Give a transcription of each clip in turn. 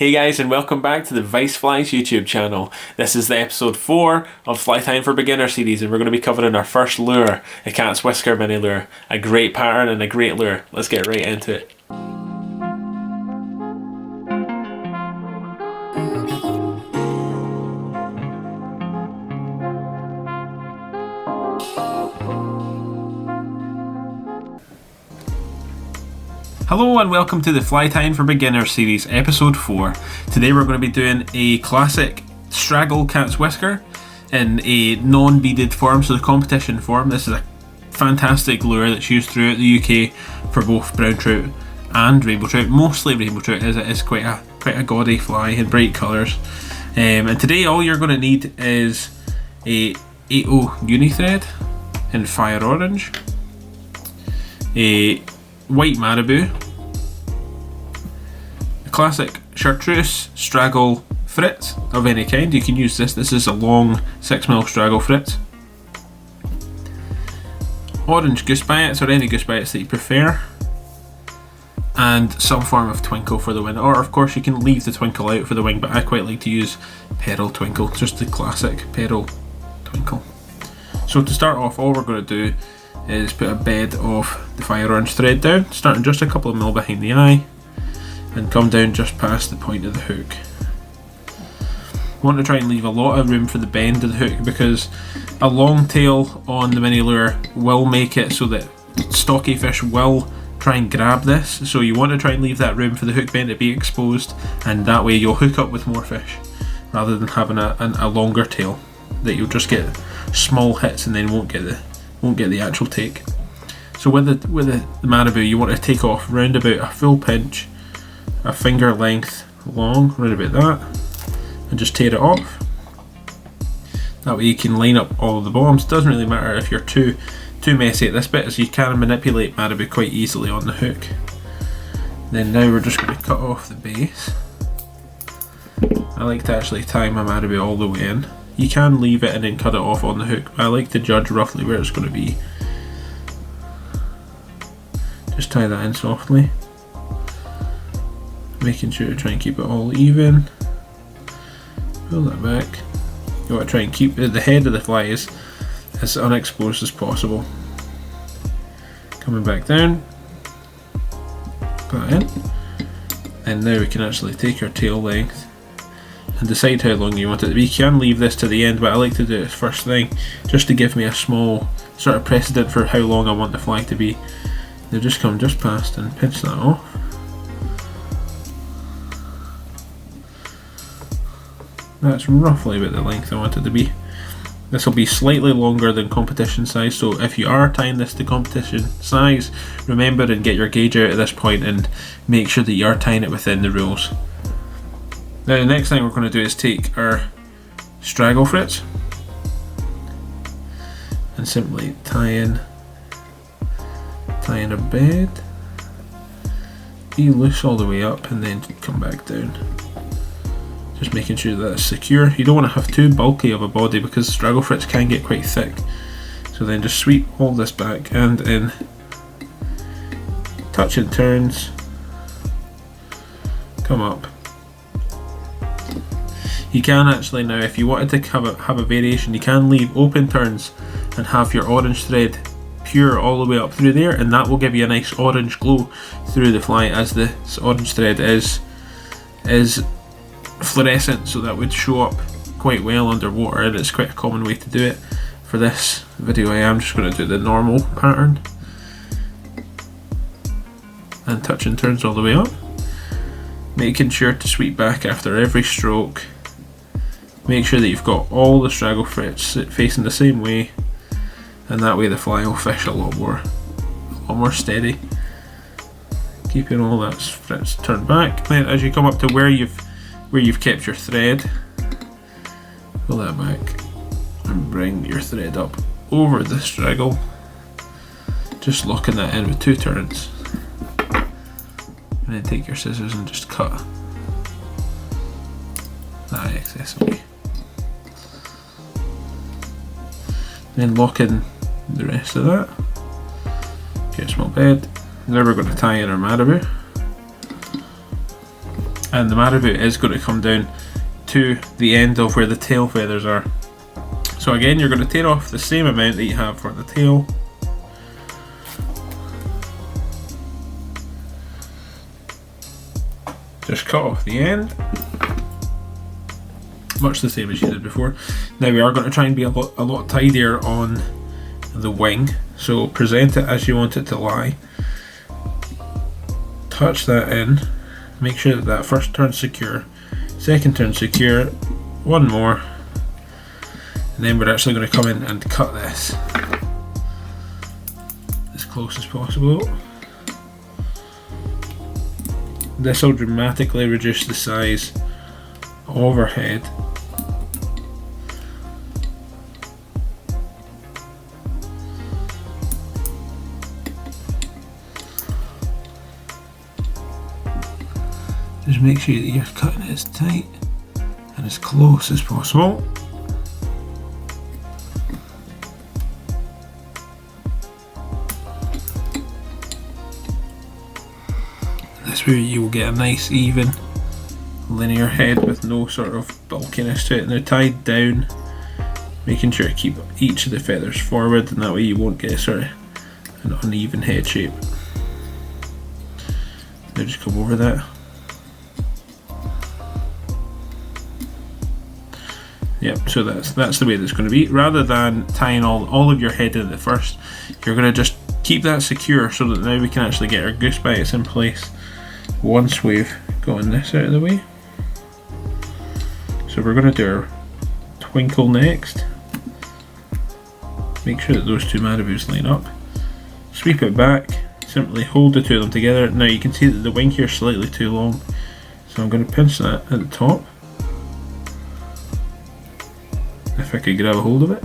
Hey guys, and welcome back to the Vice Flies YouTube channel. This is the episode 4 of Fly Tying for Beginner series, and we're going to be covering our first lure, a cat's Whisker mini lure. A great pattern and a great lure. Let's get right into it. Hello and welcome to the Fly Tying for Beginner series, episode 4. Today we're going to be doing a classic straggle cat's whisker in a non-beaded form, so the competition form. This is a fantastic lure that's used throughout the UK for both brown trout and rainbow trout, mostly rainbow trout, as it is quite a gaudy fly in bright colours. And today all you're going to need is a 8/0 uni thread in fire orange, a white marabou, a classic Chartreuse straggle fritz of any kind. You can use this. This is a long 6mm straggle fritz. Orange goose biots, or any goose biots that you prefer, and some form of twinkle for the wing. Or of course you can leave the twinkle out for the wing, but I quite like to use pearl twinkle, just the classic pearl twinkle. So to start off, all we're going to do is put a bed of the fire orange thread down, starting just a couple of mil behind the eye, and come down just past the point of the hook. You want to try and leave a lot of room for the bend of the hook, because a long tail on the mini lure will make it so that stocky fish will try and grab this, so you want to try and leave that room for the hook bend to be exposed, and that way you'll hook up with more fish rather than having a longer tail that you'll just get small hits and then won't get the actual take. So with the marabou, you want to take off round about a full pinch, a finger length long, round about that, and just tear it off. That way you can line up all of the bottoms. Doesn't really matter if you're too messy at this bit, as you can manipulate marabou quite easily on the hook. Then now we're just going to cut off the base. I like to actually tie my marabou all the way in. You can leave it and then cut it off on the hook, but I like to judge roughly where it's going to be. Just tie that in softly, making sure to try and keep it all even. Pull that back. You want to try and keep the head of the fly as unexposed as possible. Coming back down, put that in, and now we can actually take our tail length and decide how long you want it to be. You can leave this to the end, but I like to do it first thing, just to give me a small sort of precedent for how long I want the fly to be. Now just come just past and pinch that off. That's roughly about the length I want it to be. This will be slightly longer than competition size, so if you are tying this to competition size, remember and get your gauge out at this point and make sure that you are tying it within the rules. Now the next thing we're going to do is take our straggle fritz and simply tie in a bed, be loose all the way up, and then come back down. Just making sure that it's secure. You don't want to have too bulky of a body, because straggle fritz can get quite thick. So then just sweep all this back and in, touch and turns, come up. You can actually now, if you wanted to have a variation, you can leave open turns and have your orange thread pure all the way up through there, and that will give you a nice orange glow through the fly, as this orange thread is fluorescent, so that would show up quite well underwater, and it's quite a common way to do it. For this video I am just going to do the normal pattern and touch and turns all the way up, making sure to sweep back after every stroke. Make sure that you've got all the straggle fritz facing the same way, and that way the fly will fish a lot more steady. Keeping all that fritz turned back. Then as you come up to where you've kept your thread, pull that back and bring your thread up over the straggle, just locking that in with 2 turns, and then take your scissors and just cut that excess away. Then lock in the rest of that. Get a small bed. Now we're going to tie in our marabou. and the marabou is going to come down to the end of where the tail feathers are. So again, you're going to tear off the same amount that you have for the tail. Just cut off the end, much the same as you did before. Now we are going to try and be a lot tidier on the wing, so present it as you want it to lie. Touch that in, make sure that that first turn's secure, second turn secure, one more, and then we're actually going to come in and cut this as close as possible. This will dramatically reduce the size of our head. Just make sure that you're cutting it as tight and as close as possible. This way you will get a nice even linear head with no sort of bulkiness to it. Now tied down, making sure to keep each of the feathers forward, and that way you won't get sort of an uneven head shape. Now just come over that. Yep, so that's the way that's going to be. Rather than tying all of your head in at first, you're going to just keep that secure so that now we can actually get our goose biots in place once we've gotten this out of the way. So we're going to do our twinkle next. Make sure that those two marabous line up. Sweep it back, simply hold the two of them together. Now you can see that the wing here is slightly too long, so I'm going to pinch that at the top. If I could grab a hold of it.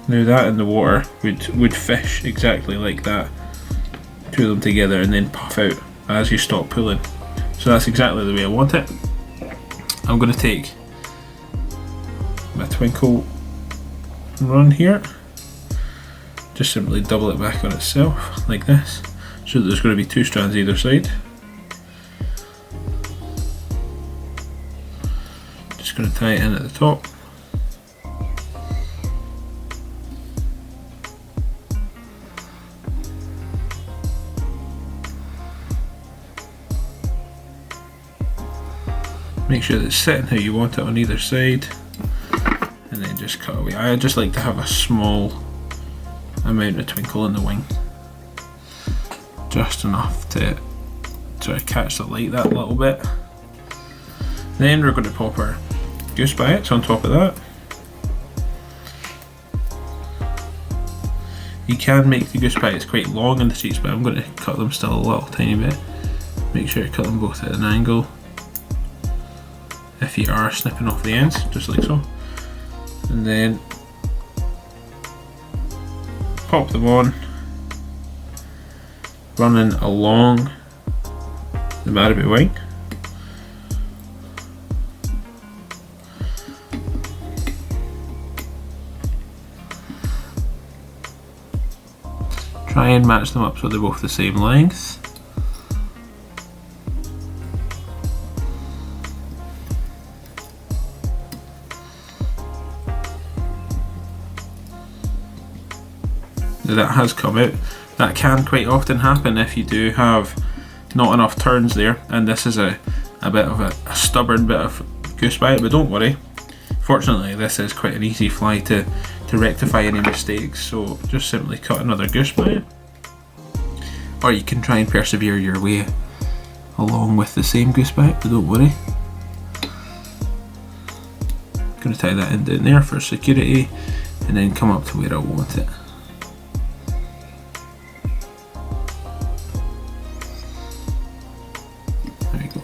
Now that in the water would fish exactly like that. Two of them together and then puff out as you stop pulling. So that's exactly the way I want it. I'm going to take my twinkle run here. Just simply double it back on itself like this. So that there's going to be two strands either side. Just going to tie it in at the top. Make sure that it's sitting how you want it on either side, and then just cut away. I just like to have a small amount of twinkle in the wing, just enough to sort of catch the light that little bit. Then we're going to pop our goose biots on top of that. You can make the goose biots quite long in the sheets, but I'm going to cut them still a little tiny bit. Make sure to cut them both at an angle if you are snipping off the ends, just like so. And then pop them on, running along the marabou wing. Try and match them up so they're both the same length. Now that has come out. That can quite often happen if you do have not enough turns there, and this is a bit of a stubborn bit of goose biot, but don't worry. Fortunately, this is quite an easy fly to rectify any mistakes, so just simply cut another goose biot. Or you can try and persevere your way along with the same goose biot, but don't worry. I'm going to tie that in down there for security, and then come up to where I want it. There we go.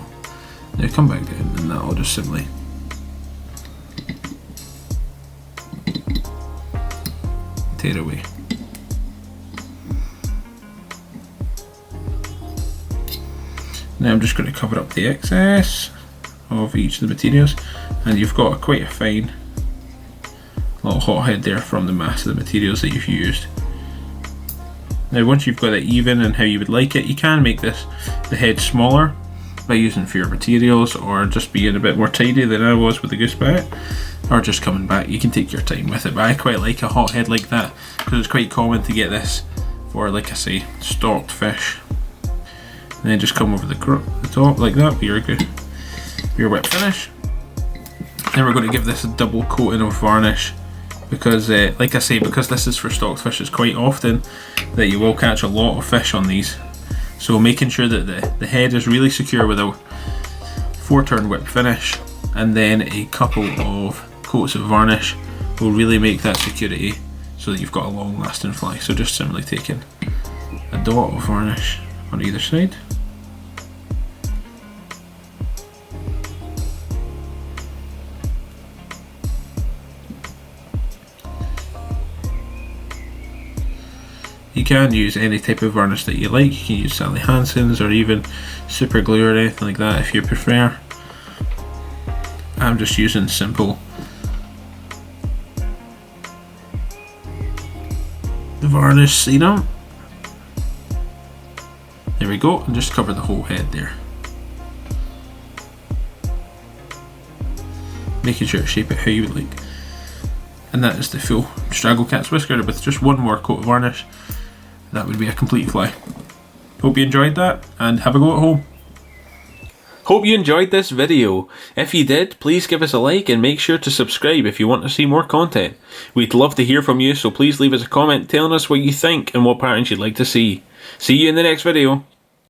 Now come back down, and that'll just simply tear away. Now I'm just going to cover up the excess of each of the materials, and you've got quite a fine little hothead there from the mass of the materials that you've used. Now once you've got it even and how you would like it, you can make the head smaller by using fewer materials, or just being a bit more tidy than I was with the goose biot, or just coming back. You can take your time with it, but I quite like a hot head like that because it's quite common to get this for, like I say, stocked fish. And then just come over the top like that with your whip finish. Then we're going to give this a double coating of varnish because, like I say, because this is for stocked fish, it's quite often that you will catch a lot of fish on these. So making sure that the head is really secure with a 4-turn whip finish and then a couple of coats of varnish will really make that security so that you've got a long lasting fly. So just simply taking a dot of varnish on either side. You can use any type of varnish that you like. You can use Sally Hansen's or even super glue or anything like that if you prefer. I'm just using simple varnish serum. There we go, and just cover the whole head there. Making sure to shape it how you would like. And that is the full Straggle Cat's Whisker with just one more coat of varnish. That would be a complete fly. Hope you enjoyed that, and have a go at home. Hope you enjoyed this video. If you did, please give us a like and make sure to subscribe if you want to see more content. We'd love to hear from you, so please leave us a comment telling us what you think and what patterns you'd like to see. See you in the next video.